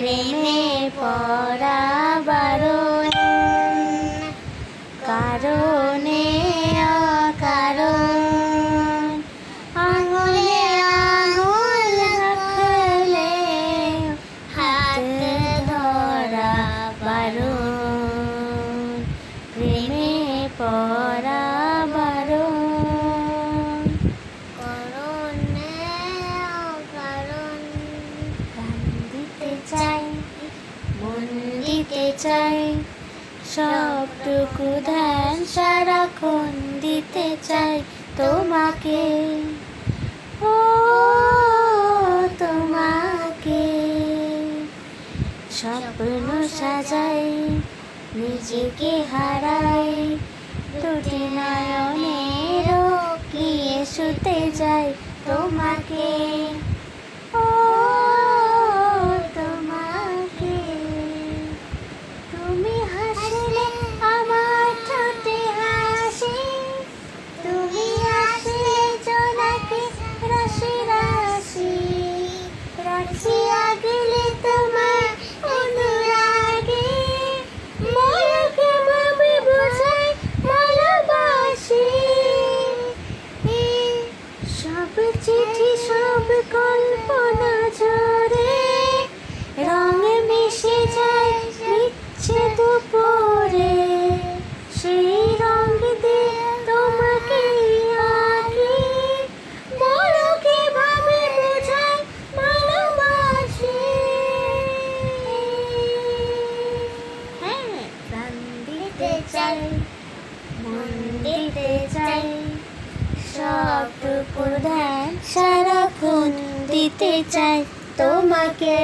প্রেমে পড়া বারণ, কারণে অকারণ আঙুলে আঙুল রাখলে হাত ধরা বারণ, প্রেমে পড়া বারণ, কারণে অকারণ প্রাণ দিতে চাই, মন দিতে চাই, সবটুকু ধ্যান সারাক্ষণ দিতে চাই তোমাকে, ও তোমাকে। স্বপ্ন সাজাই, নিজেকে হারাই, দুটি নয়নের কিয়ে শুতে যাই তোমাকে, ও তোমাকে। তুমি হাসলে আমার ঠোঁটে হাসি, তুমি আসলে জোনাকি রাশি রাশি, রাখিয়া গেলে তোমার অনুরাগে, মনকে ভাবে বোঝাই ভালোবাসি। সব চিঠি সব কল্পনা ঝরে, রঙ মিশে যায় মিচ্ছে দুপুরে, সেই রঙ দিয়ে তোমাকে আঁকি, মনকে ভাবে বোঝাই ভালোবাসি। হ্যাঁ, প্রাণ দিতে চাই, মন দিতে চাই, সবটুকু ধ্যান সারাক্ষণ দিতে চাই তোমাকে।